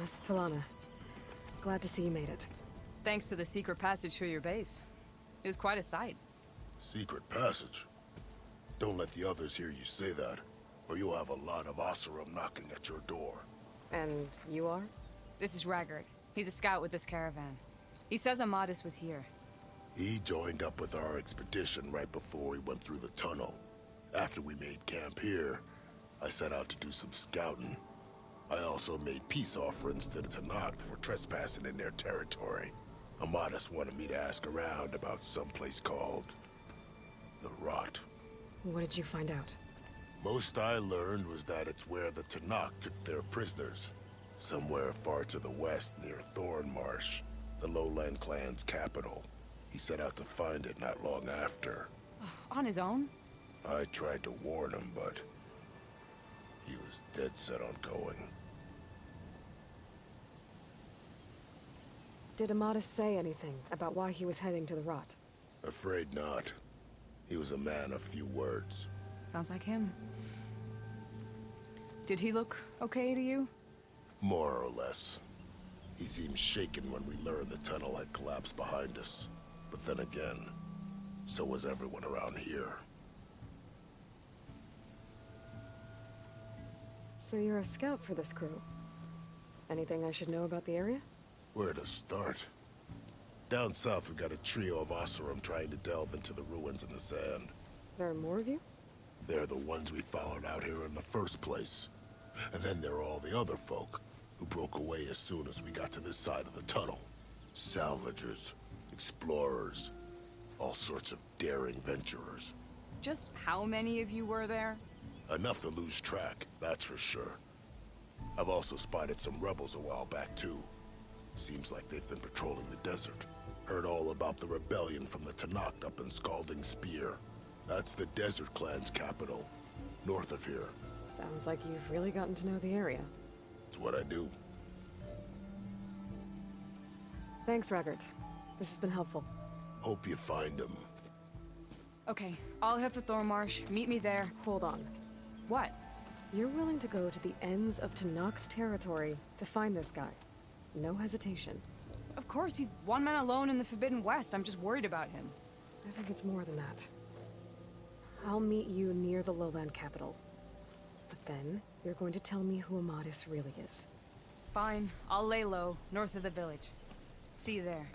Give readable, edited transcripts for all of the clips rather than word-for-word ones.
Ness, Talana. Glad to see you made it. Thanks to the secret passage through your base. It was quite a sight. Secret passage? Don't let the others hear you say that, or you'll have a lot of Oseram knocking at your door. And you are? This is Raggard. He's a scout with this caravan. He says Amadis was here. He joined up with our expedition right before we went through the tunnel. After we made camp here, I set out to do some scouting. I also made peace offerings to the Tanakh for trespassing in their territory. Amadis wanted me to ask around about some place called the Rot. What did you find out? Most I learned was that it's where the Tanakh took their prisoners. Somewhere far to the west near Thornmarsh, the Lowland clan's capital. He set out to find it not long after. On his own? I tried to warn him, but he was dead set on going. Did Amadis say anything about why he was heading to the Rot? Afraid not. He was a man of few words. Sounds like him. Did he look okay to you? More or less. He seemed shaken when we learned the tunnel had collapsed behind us. But then again, so was everyone around here. So you're a scout for this crew. Anything I should know about the area? Where to start? Down south, we got a trio of Oseram trying to delve into the ruins in the sand. There are more of you? They're the ones we followed out here in the first place. And then there are all the other folk, who broke away as soon as we got to this side of the tunnel. Salvagers, explorers, all sorts of daring venturers. Just how many of you were there? Enough to lose track, that's for sure. I've also spotted some rebels a while back, too. Seems like they've been patrolling the desert. Heard all about the rebellion from the Tanakh up in Scalding Spear. That's the Desert Clan's capital, north of here. Sounds like you've really gotten to know the area. It's what I do. Thanks, Raggard. This has been helpful. Hope you find him. Okay, I'll head for Thornmarsh. Meet me there. Hold on. What? You're willing to go to the ends of Tanakh's territory to find this guy. No hesitation. Of course, he's one man alone in the Forbidden West. I'm just worried about him. I think it's more than that. I'll meet you near the lowland capital. But then, you're going to tell me who Amadis really is. Fine. I'll lay low, north of the village. See you there.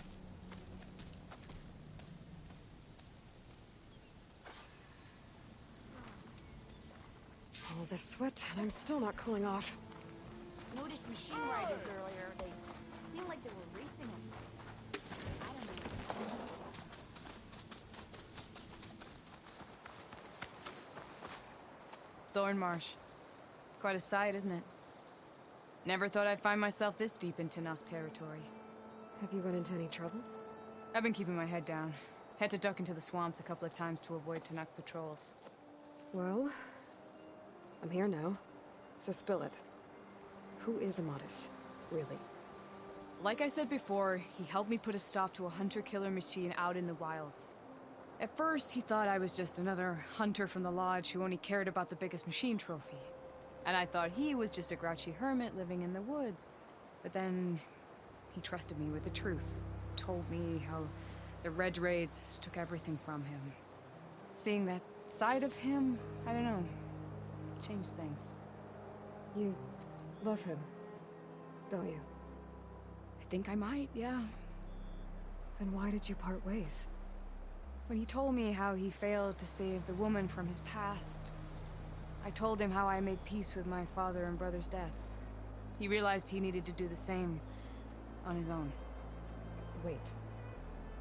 All this sweat, and I'm still not cooling off. Noticed machine riders earlier. They seemed like they were racing them. I don't know. Thornmarsh. Quite a sight, isn't it? Never thought I'd find myself this deep in Tanakh territory. Have you run into any trouble? I've been keeping my head down. Had to duck into the swamps a couple of times to avoid Tanakh patrols. Well, I'm here now, so spill it. Who is Amadis, really? Like I said before, he helped me put a stop to a hunter-killer machine out in the wilds. At first, he thought I was just another hunter from the lodge who only cared about the biggest machine trophy. And I thought he was just a grouchy hermit living in the woods. But then, he trusted me with the truth. Told me how the Red Raids took everything from him. Seeing that side of him, I don't know, changed things. You love him, don't you? I think I might, yeah. Then why did you part ways? When he told me how he failed to save the woman from his past, I told him how I made peace with my father and brother's deaths. He realized he needed to do the same on his own. Wait.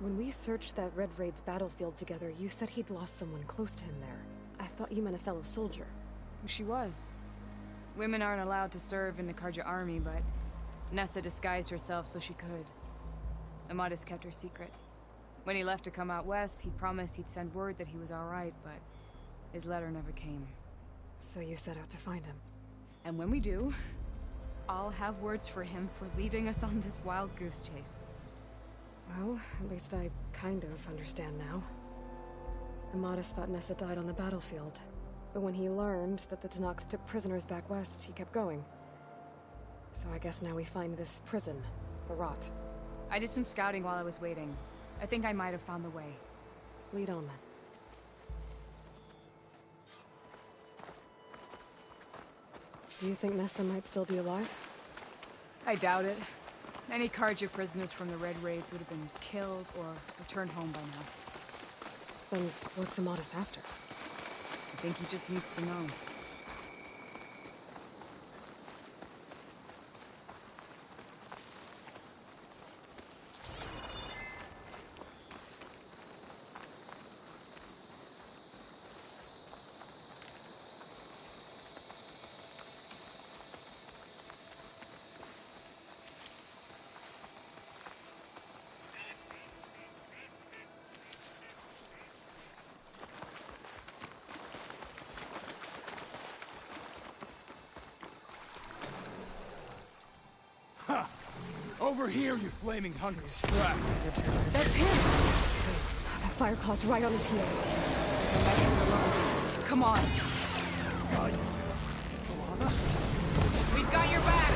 When we searched that Red Raid's battlefield together, you said he'd lost someone close to him there. I thought you meant a fellow soldier. She was. Women aren't allowed to serve in the Karja army, but Nessa disguised herself so she could. Amadis kept her secret. When he left to come out west, he promised he'd send word that he was all right, but his letter never came. So you set out to find him. And when we do, I'll have words for him for leading us on this wild goose chase. Well, at least I kind of understand now. Amadis thought Nessa died on the battlefield, but when he learned that the Tanakh took prisoners back west, he kept going. So I guess now we find this prison, the Rot. I did some scouting while I was waiting. I think I might have found the way. Lead on then. Do you think Nessa might still be alive? I doubt it. Any Carja prisoners from the Red Raids would have been killed or returned home by now. Then what's Amadis after? I think he just needs to know. Ha! Over here, you flaming hungry scrap! That's him! That fire caused right on his heels. Come on! We've got your back!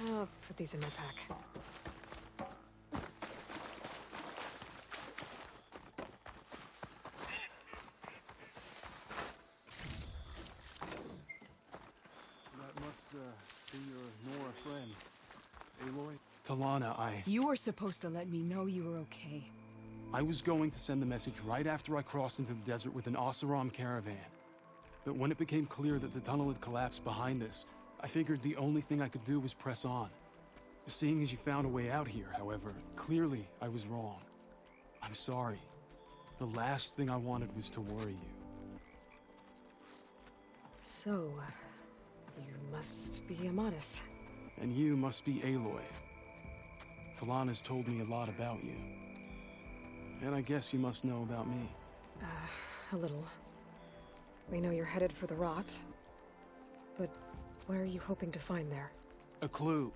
I'll put these in my pack. That must be your Nora friend, Aloy. Talana, You were supposed to let me know you were okay. I was going to send the message right after I crossed into the desert with an Oseram caravan. But when it became clear that the tunnel had collapsed behind us, I figured the only thing I could do was press on. Seeing as you found a way out here, however, clearly I was wrong. I'm sorry. The last thing I wanted was to worry you. So, you must be Amadis. And you must be Aloy. Talana's told me a lot about you. And I guess you must know about me. A little. We know you're headed for the rot. But what are you hoping to find there? A clue.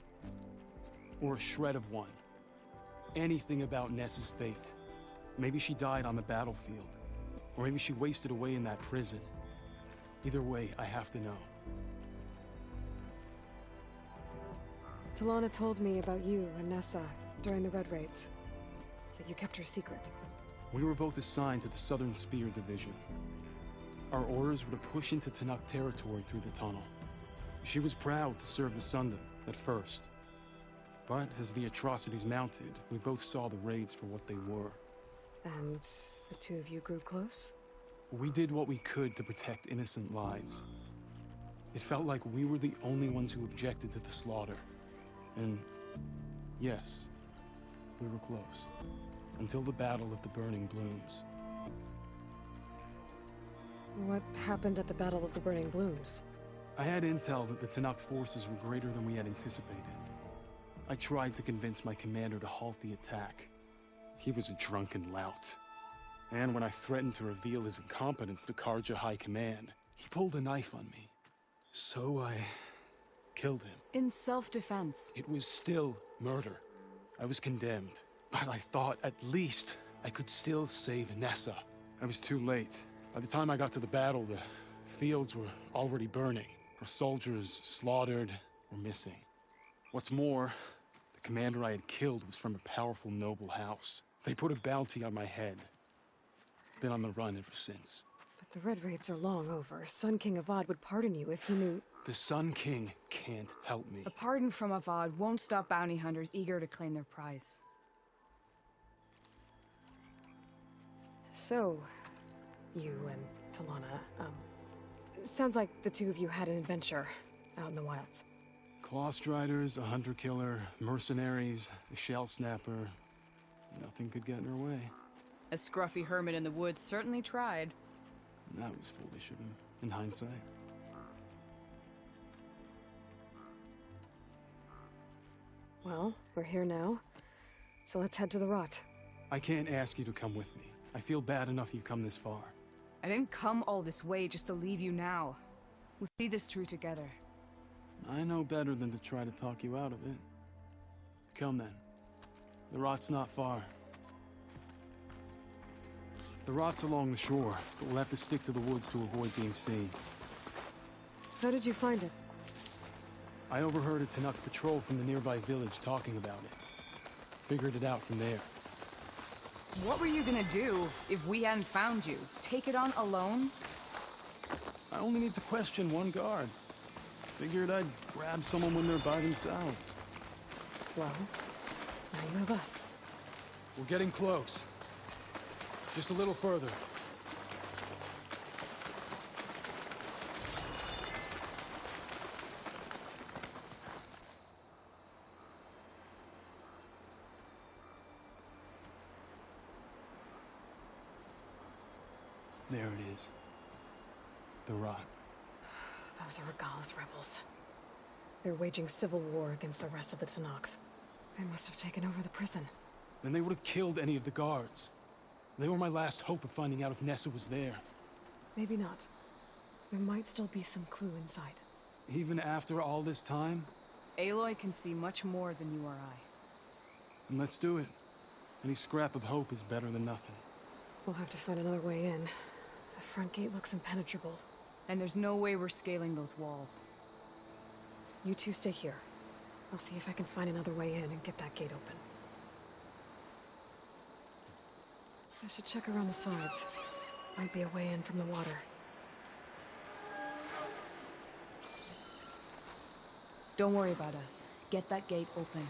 Or a shred of one. Anything about Nessa's fate. Maybe she died on the battlefield. Or maybe she wasted away in that prison. Either way, I have to know. Talana told me about you and Nessa during the Red Raids. That you kept her secret. We were both assigned to the Southern Spear Division. Our orders were to push into Tanakh territory through the tunnel. She was proud to serve the Sundom at first. But as the atrocities mounted, we both saw the raids for what they were. And the two of you grew close? We did what we could to protect innocent lives. It felt like we were the only ones who objected to the slaughter. And yes, we were close. Until the Battle of the Burning Blooms. What happened at the Battle of the Burning Blooms? I had intel that the Tanakh forces were greater than we had anticipated. I tried to convince my commander to halt the attack. He was a drunken lout. And when I threatened to reveal his incompetence to Karja High Command, he pulled a knife on me. So I killed him. In self-defense. It was still murder. I was condemned. But I thought at least I could still save Nessa. I was too late. By the time I got to the battle, the fields were already burning. Our soldiers slaughtered or missing. What's more, the commander I had killed was from a powerful noble house. They put a bounty on my head. Been on the run ever since. But the Red Raids are long over. Sun King Avad would pardon you if he knew... The Sun King can't help me. A pardon from Avad won't stop bounty hunters eager to claim their prize. So, you and Talana, sounds like the two of you had an adventure out in the wilds. Clawstriders, a hunter-killer, mercenaries, a shell snapper. Nothing could get in her way. A scruffy hermit in the woods certainly tried. That was foolish of him, in hindsight. Well, we're here now, so let's head to the rot. I can't ask you to come with me. I feel bad enough you've come this far. I didn't come all this way just to leave you now. We'll see this through together. I know better than to try to talk you out of it. Come then. The rot's not far. The rot's along the shore, but we'll have to stick to the woods to avoid being seen. How did you find it? I overheard a Tanakh patrol from the nearby village talking about it. Figured it out from there. What were you gonna do if we hadn't found you? Take it on alone? I only need to question one guard. Figured I'd grab someone when they're by themselves. Well, now you have us. We're getting close. Just a little further. There it is. The rot. Those are Regal's rebels. They're waging civil war against the rest of the Tanakh. They must have taken over the prison. Then they would have killed any of the guards. They were my last hope of finding out if Nessa was there. Maybe not. There might still be some clue inside. Even after all this time? Aloy can see much more than you or I. Then let's do it. Any scrap of hope is better than nothing. We'll have to find another way in. The front gate looks impenetrable. And there's no way we're scaling those walls. You two stay here. I'll see if I can find another way in and get that gate open. I should check around the sides. Might be a way in from the water. Don't worry about us. Get that gate open.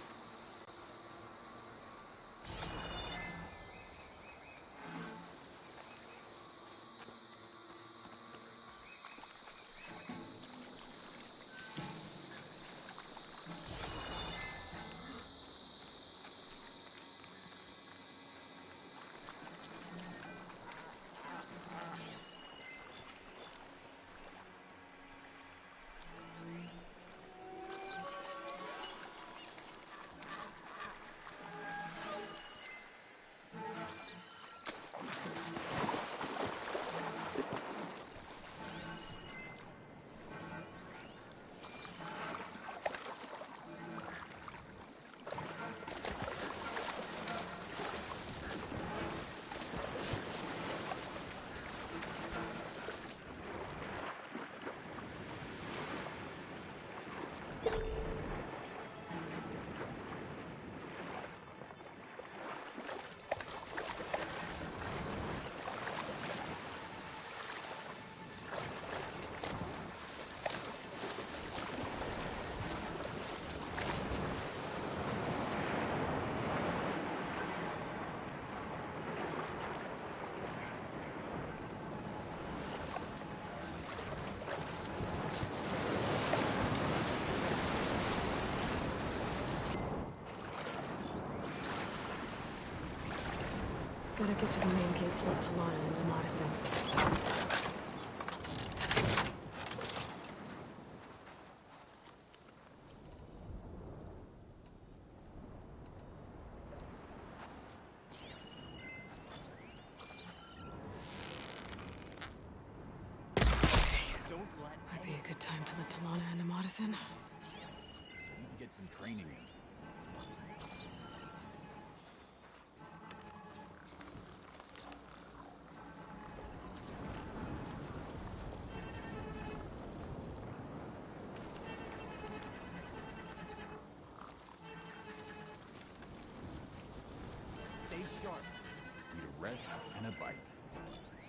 Gotta get to the main gate to let Talana and Amadis in. Might be a good time to let Talana and Amadis in. Need to get some training in. Stay sharp. Need a rest and a bite.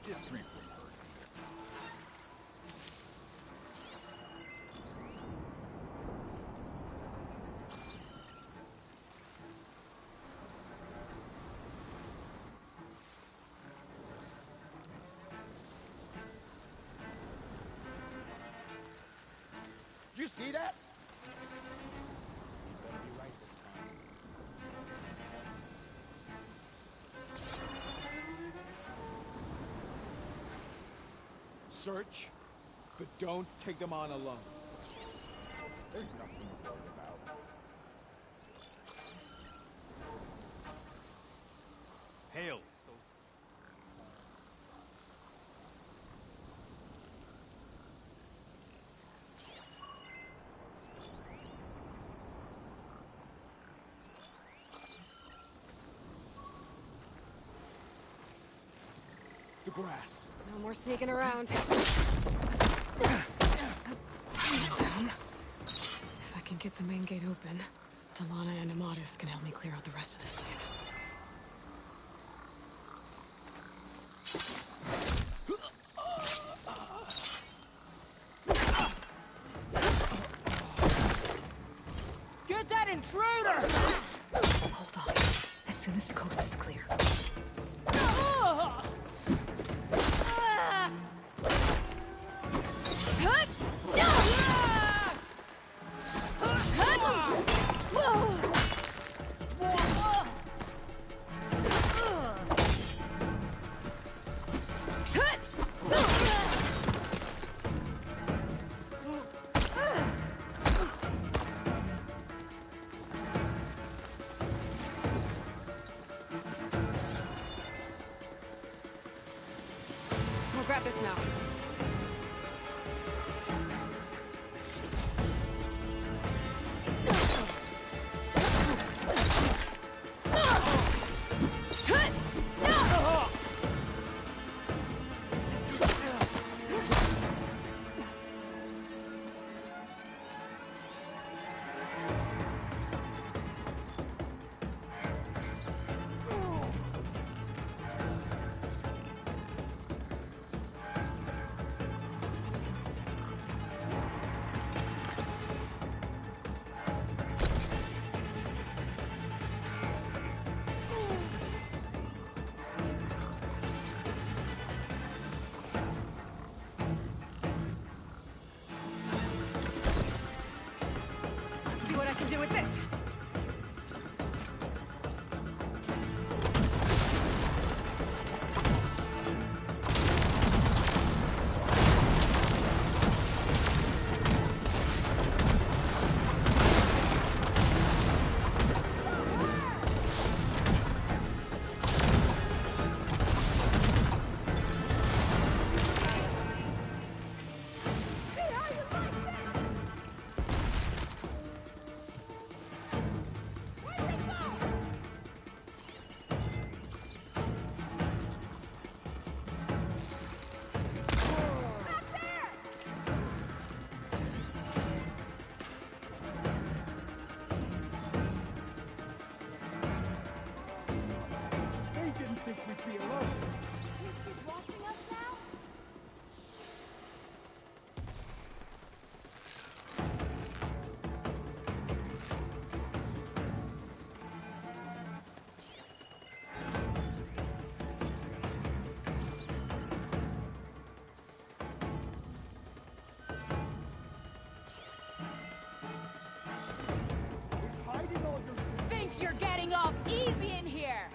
Stiff drink will hurt. Did you see that? You better be right this time. Search, but don't take them on alone. There's nothing to worry about. Hail. The grass. No more sneaking around. Down. If I can get the main gate open, Talana and Amadis can help me clear out the rest of this place. Get that intruder! Hold on. As soon as the coast is clear. I'll grab this now. do with this? They didn't think we'd be alone. He's watching us now? He's hiding all your... Think you're getting off easy in here!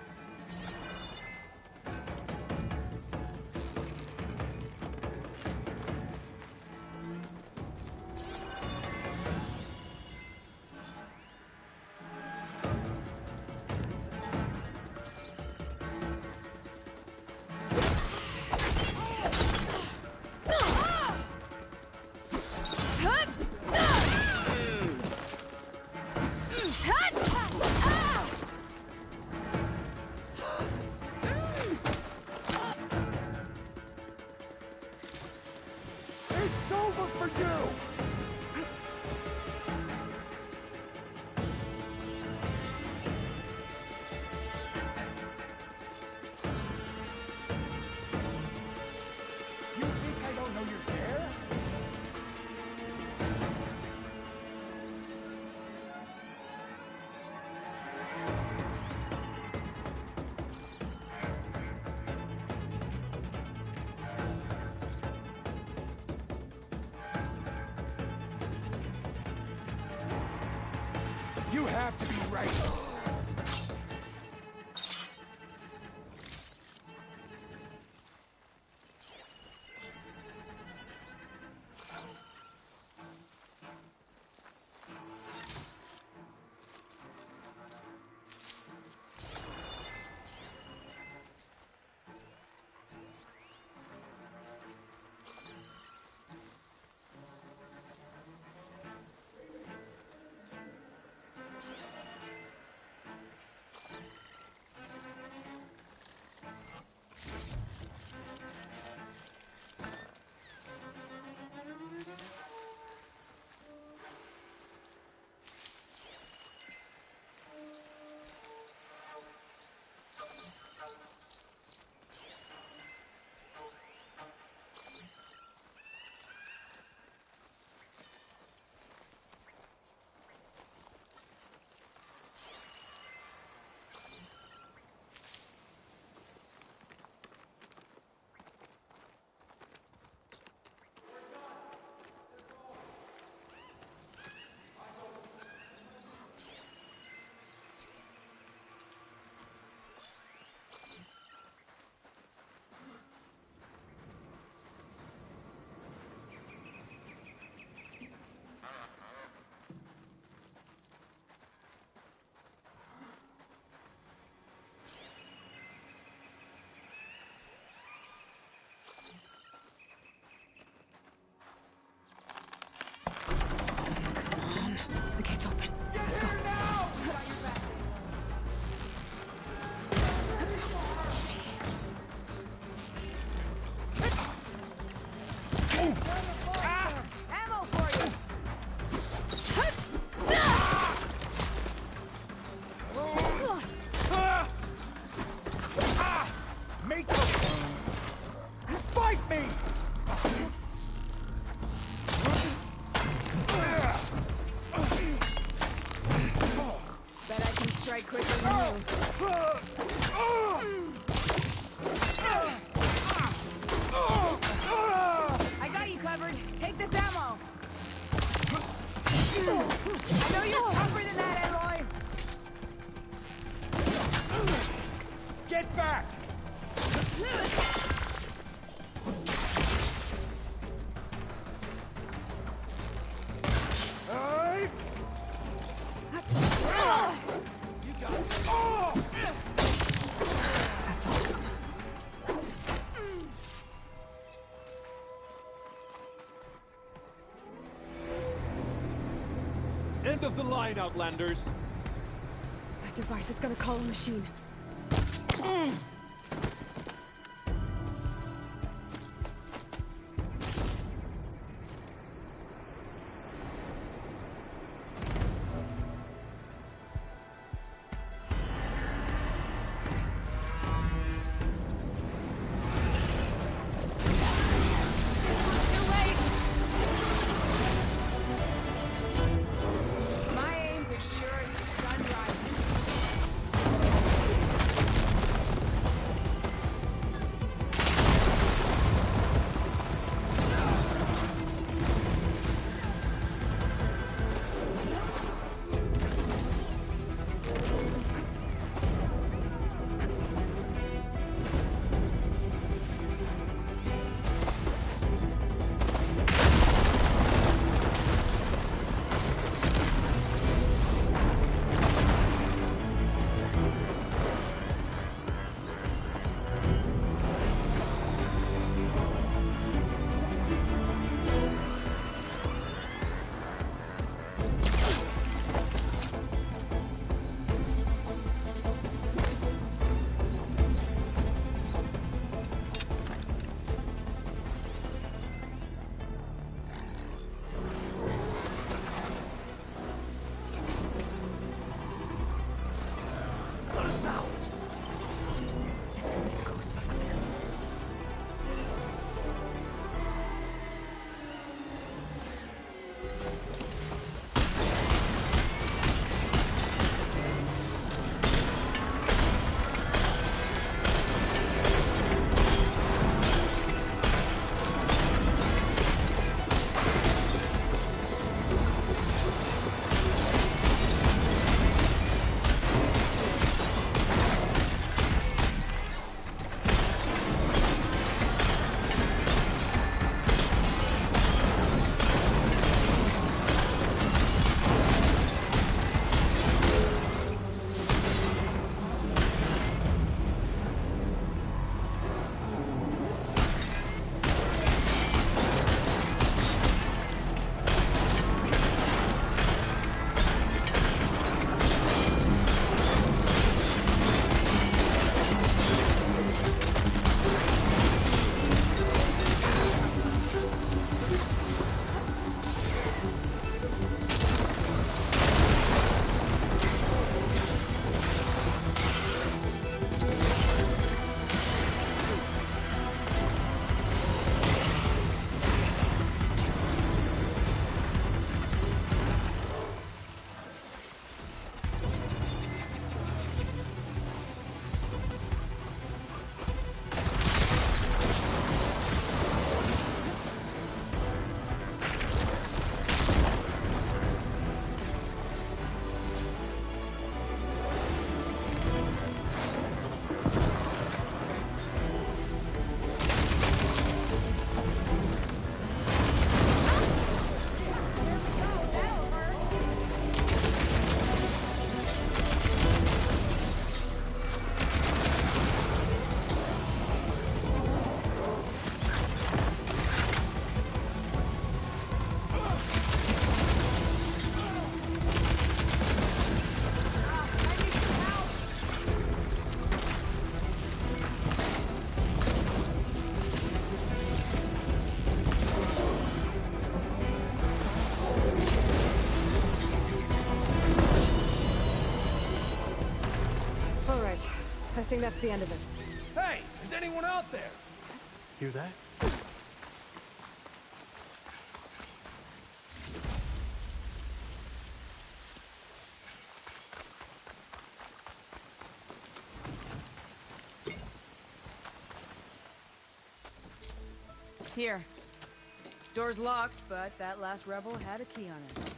It's over for you! You think I don't know you're there? You have to be right. The gate's open. Let's go. Ammo for you! Make them... Fight me! Bet I can strike quicker than you. I got you covered. Take this ammo. I know you're tougher than that, Aloy! Get back! That's all. End of the line, Outlanders! That device is gonna call a machine. My aim's as sure as the sun rises. As soon as the coast is clear. I think that's the end of it. Hey, is anyone out there? Hear that? Here. Door's locked, but that last rebel had a key on it.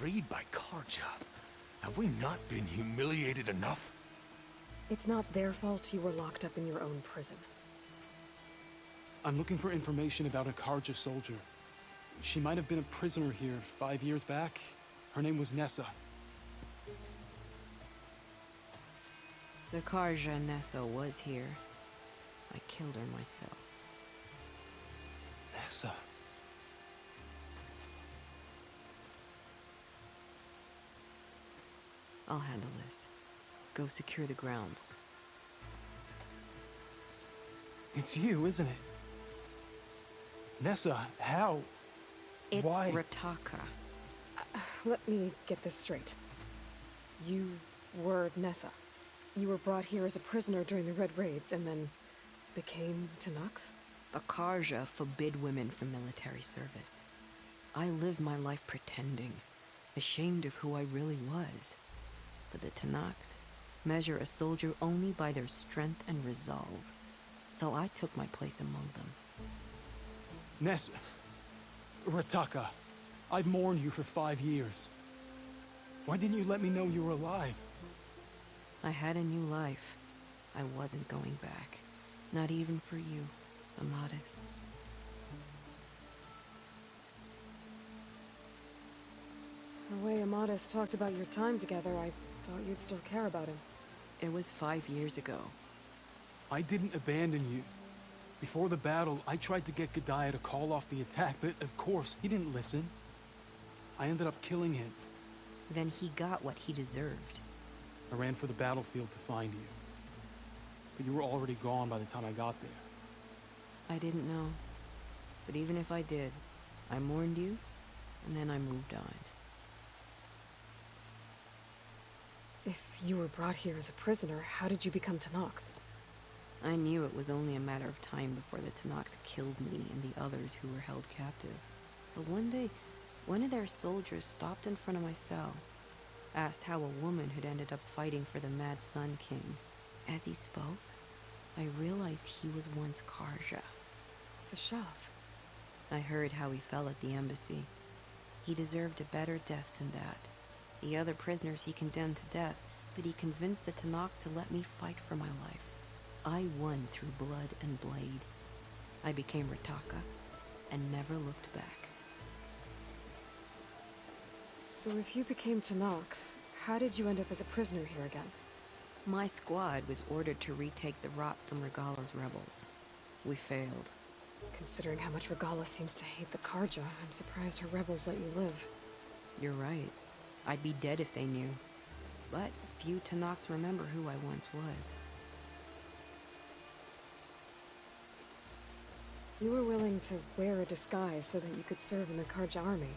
freed by Karja. Have we not been humiliated enough? It's not their fault you were locked up in your own prison. I'm looking for information about a Karja soldier. She might have been a prisoner here 5 years back. Her name was Nessa. The Karja Nessa was here. I killed her myself. Nessa. I'll handle this. Go secure the grounds. It's you, isn't it? Nessa, how? It's Why? Rataka. Let me get this straight. You were Nessa. You were brought here as a prisoner during the Red Raids and then became Tenakth? The Karja forbid women from military service. I lived my life pretending, ashamed of who I really was. But the Tenakth measure a soldier only by their strength and resolve. So I took my place among them. Nessa. Rataka. I've mourned you for 5 years. Why didn't you let me know you were alive? I had a new life. I wasn't going back. Not even for you, Amadis. The way Amadis talked about your time together, I thought you'd still care about him. It was 5 years ago. I didn't abandon you. Before the battle, I tried to get G'daiah to call off the attack, but of course, he didn't listen. I ended up killing him. Then he got what he deserved. I ran for the battlefield to find you. But you were already gone by the time I got there. I didn't know. But even if I did, I mourned you, and then I moved on. If you were brought here as a prisoner, how did you become Tenakth? I knew it was only a matter of time before the Tenakth killed me and the others who were held captive. But one day, one of their soldiers stopped in front of my cell, asked how a woman had ended up fighting for the Mad Sun King. As he spoke, I realized he was once Karja. Vashav. I heard how he fell at the embassy. He deserved a better death than that. The other prisoners he condemned to death, but he convinced the Tenakth to let me fight for my life. I won through blood and blade. I became Rataka and never looked back. So if you became Tenakth, how did you end up as a prisoner here again? My squad was ordered to retake the Rot from Regala's rebels. We failed. Considering how much Regala seems to hate the Karja, I'm surprised her rebels let you live. You're right. I'd be dead if they knew. But few Tenakth remember who I once was. You were willing to wear a disguise so that you could serve in the Karja army.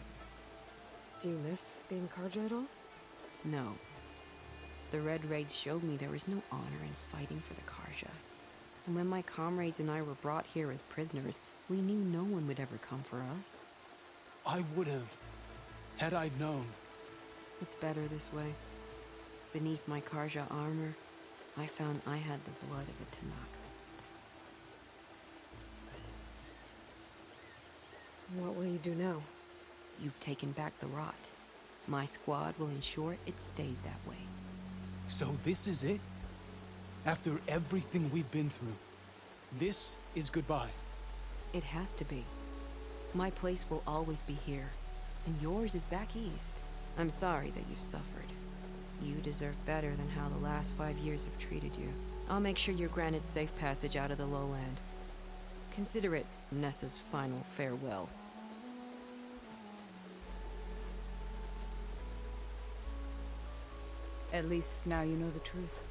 Do you miss being Karja at all? No. The Red Raids showed me there was no honor in fighting for the Karja. And when my comrades and I were brought here as prisoners, we knew no one would ever come for us. I would have, had I known. It's better this way. Beneath my Karja armor, I found I had the blood of a Tenakth. What will you do now? You've taken back the Rot. My squad will ensure it stays that way. So this is it? After everything we've been through, this is goodbye. It has to be. My place will always be here, and yours is back east. I'm sorry that you've suffered. You deserve better than how the last 5 years have treated you. I'll make sure you're granted safe passage out of the lowland. Consider it Nessa's final farewell. At least now you know the truth.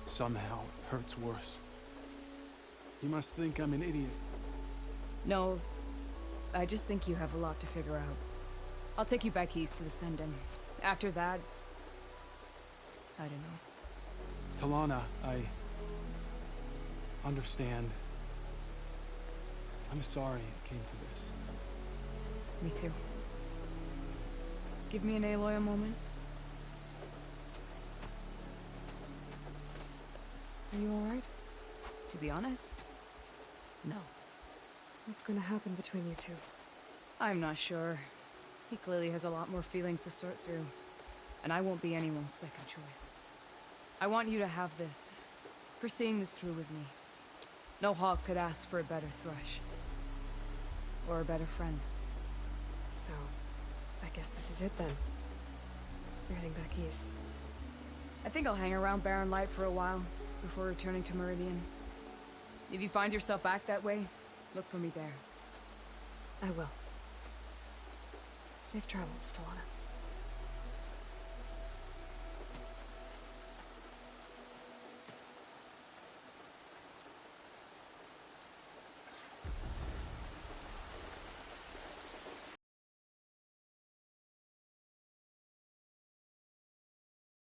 Somehow, it hurts worse. You must think I'm an idiot. No, I just think you have a lot to figure out. I'll take you back east to the Sending. After that, I don't know. Talana, I understand. I'm sorry it came to this. Me too. Give me an Aloy a moment. Are you alright? To be honest, no. What's gonna happen between you two? I'm not sure. He clearly has a lot more feelings to sort through, and I won't be anyone's second choice. I want you to have this, for seeing this through with me. No hawk could ask for a better thrush. Or a better friend. So, I guess this is it then. You're heading back east. I think I'll hang around Barren Light for a while, before returning to Meridian. If you find yourself back that way, look for me there. I will. Safe travels, Talana.